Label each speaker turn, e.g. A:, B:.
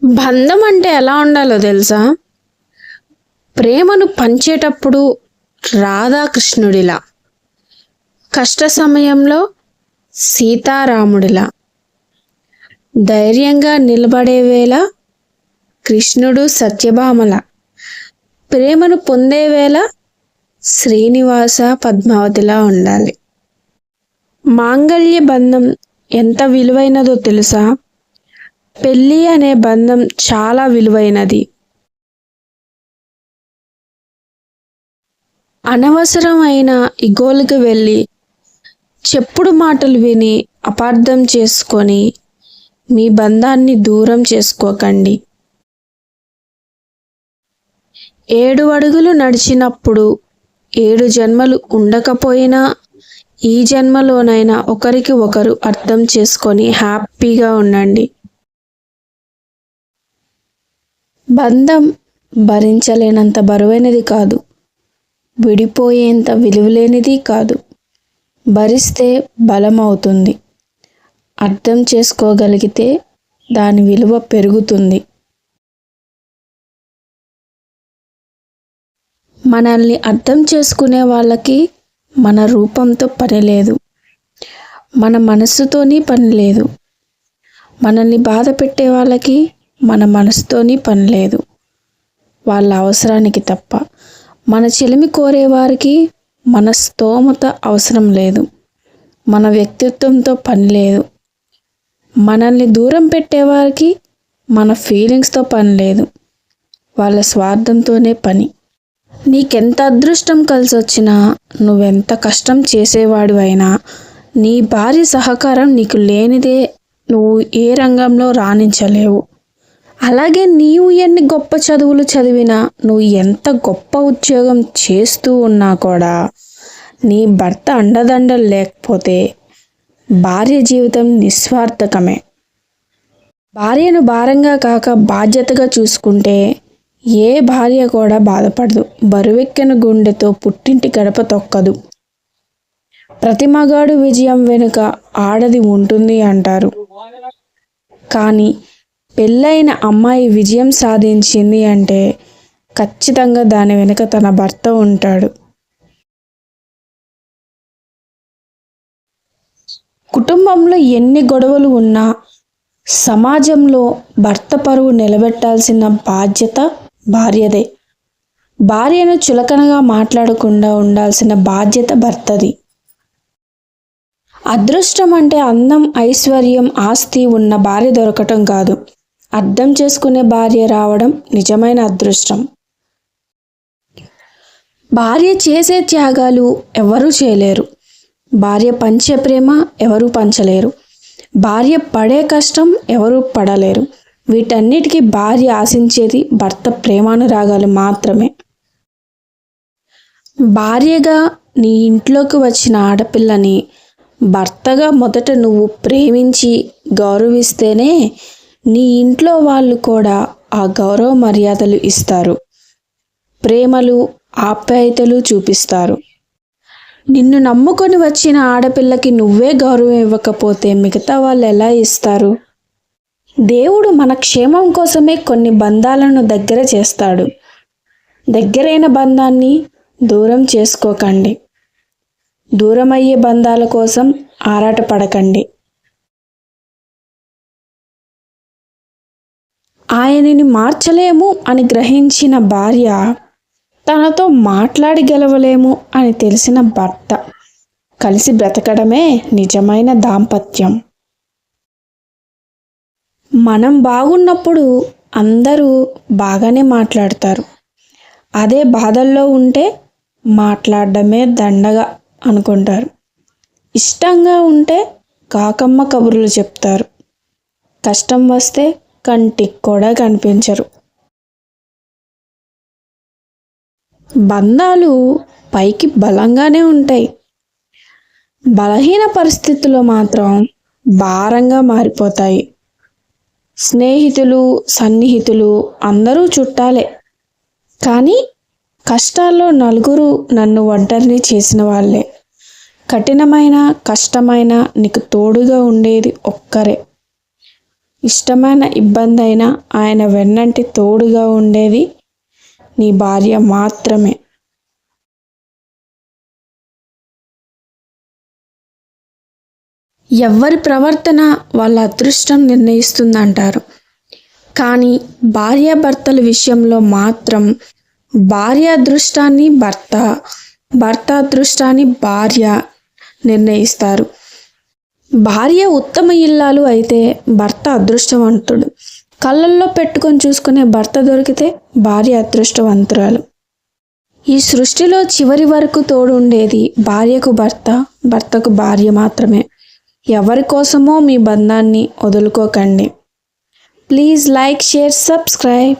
A: బంధం అంటే ఎలా ఉండాలో తెలుసా? ప్రేమను పంచేటప్పుడు రాధాకృష్ణుడిలా, కష్ట సమయంలో సీతారాముడిలా, ధైర్యంగా నిలబడే వేళ కృష్ణుడు సత్యభామల, ప్రేమను పొందే వేళ శ్రీనివాస పద్మావతిలా ఉండాలి. మాంగళ్య బంధం ఎంత విలువైనదో తెలుసా? పెళ్ళి అనే బంధం చాలా విలువైనది. అనవసరమైన ఇగోలకు వెళ్ళి చెప్పుడు మాటలు విని అపార్థం చేసుకొని మీ బంధాన్ని దూరం చేసుకోకండి. 7 అడుగులు నడిచినప్పుడు 7 జన్మలు ఉండకపోయినా ఈ జన్మలోనైనా ఒకరికి ఒకరు అర్థం చేసుకొని హ్యాపీగా ఉండండి. బంధం భరించలేనంత బరువైనది కాదు, విడిపోయేంత విలువలేనిది కాదు. భరిస్తే బలం అవుతుంది. అర్థం చేసుకోగలిగితే దాని విలువ పెరుగుతుంది. మనల్ని అర్థం చేసుకునే వాళ్ళకి మన రూపంతో పని లేదు, మన మనసుతోని పని లేదు. మనల్ని బాధ పెట్టే వాళ్ళకి మన మనసుతోని పని లేదు, వాళ్ళ అవసరానికి తప్ప. మన చెలిమి కోరేవారికి మన స్తోమత అవసరం లేదు, మన వ్యక్తిత్వంతో పని లేదు. మనల్ని దూరం పెట్టేవారికి మన ఫీలింగ్స్తో పని లేదు, వాళ్ళ స్వార్థంతోనే పని. నీకెంత అదృష్టం కలిసి వచ్చినా, నువ్వెంత కష్టం చేసేవాడివైనా, నీ భార్య సహకారం నీకు లేనిదే నువ్వు ఏ రంగంలో రాణించలేవు. అలాగే నీవు ఎన్ని గొప్ప చదువులు చదివినా, నువ్వు ఎంత గొప్ప ఉద్యోగం చేస్తూ ఉన్నా కూడా నీ భర్త అండదండలు లేకపోతే భార్య జీవితం నిస్వార్థకమే. భార్యను భారంగా కాక బాధ్యతగా చూసుకుంటే ఏ భార్య కూడా బాధపడదు. బరువెక్కిన గుండెతో పుట్టింటి గడప తొక్కదు. ప్రతి మగాడు విజయం వెనుక ఆడది ఉంటుంది అంటారు. కానీ పెళ్ళైన అమ్మాయి విజయం సాధించింది అంటే ఖచ్చితంగా దాని వెనుక తన భర్త ఉంటాడు. కుటుంబంలో ఎన్ని గొడవలు ఉన్నా సమాజంలో భర్త పరువు నిలబెట్టాల్సిన బాధ్యత భార్యదే. భార్యను చులకనగా మాట్లాడకుండా ఉండాల్సిన బాధ్యత భర్తది. అదృష్టం అంటే అందం, ఐశ్వర్యం, ఆస్తి ఉన్న భార్య దొరకటం కాదు, అర్థం చేసుకునే భార్య రావడం నిజమైన అదృష్టం. భార్య చేసే త్యాగాలు ఎవరూ చేయలేరు. భార్య పంచే ప్రేమ ఎవరూ పంచలేరు. భార్య పడే కష్టం ఎవరూ పడలేరు. వీటన్నిటికీ భార్య ఆశించేది భర్త ప్రేమానురాగాలు మాత్రమే. భార్యగా నీ ఇంట్లోకి వచ్చిన ఆడపిల్లని భర్తగా మొదట నువ్వు ప్రేమించి గౌరవిస్తేనే నీ ఇంట్లో వాళ్ళు కూడా ఆ గౌరవ మర్యాదలు ఇస్తారు, ప్రేమలు ఆప్యాయతలు చూపిస్తారు. నిన్ను నమ్ముకొని వచ్చిన ఆడపిల్లకి నువ్వే గౌరవం ఇవ్వకపోతే మిగతా వాళ్ళు ఎలా ఇస్తారు? దేవుడు మన క్షేమం కోసమే కొన్ని బంధాలను దగ్గర చేస్తాడు. దగ్గరైన బంధాన్ని దూరం చేసుకోకండి. దూరమయ్యే బంధాల కోసం ఆరాటపడకండి. ఆయనని మార్చలేము అని గ్రహించిన భార్య, తనతో మాట్లాడి గెలవలేము అని తెలిసిన భర్త కలిసి బ్రతకడమే నిజమైన దాంపత్యం. మనం బాగున్నప్పుడు అందరూ బాగానే మాట్లాడతారు. అదే బాధల్లో ఉంటే మాట్లాడడమే దండగా అనుకుంటారు. ఇష్టంగా ఉంటే కాకమ్మ కబుర్లు చెప్తారు. కష్టం వస్తే కంటికి కూడా కనిపించరు. బంధాలు పైకి బలంగానే ఉంటాయి, బలహీన పరిస్థితుల్లో మాత్రం భారంగా మారిపోతాయి. స్నేహితులు, సన్నిహితులు అందరూ చుట్టాలే, కానీ కష్టాల్లో నలుగురు నన్ను ఒంటరిని చేసిన వాళ్ళే. కఠినమైన కష్టమైన నీకు తోడుగా ఉండేది ఒక్కరే. ఇష్టమైన ఇబ్బంది అయినా ఆయన వెన్నంటి తోడుగా ఉండేది నీ భార్య మాత్రమే. ఎవ్వరి ప్రవర్తన వాళ్ళ అదృష్టం నిర్ణయిస్తుందంటారు. కానీ భార్యాభర్తల విషయంలో మాత్రం భార్య అదృష్టాన్ని భర్త, భర్త అదృష్టాన్ని భార్య నిర్ణయిస్తారు. భార్య ఉత్తమ ఇల్లాలు అయితే భర్త అదృష్టవంతుడు. కళ్ళల్లో పెట్టుకొని చూసుకునే భర్త దొరికితే భార్య అదృష్టవంతురాలు. ఈ సృష్టిలో చివరి వరకు తోడు ఉండేది భార్యకు భర్త, భర్తకు భార్య మాత్రమే. ఎవరి కోసమో మీ బంధాన్ని వదులుకోకండి. Please like, share, subscribe.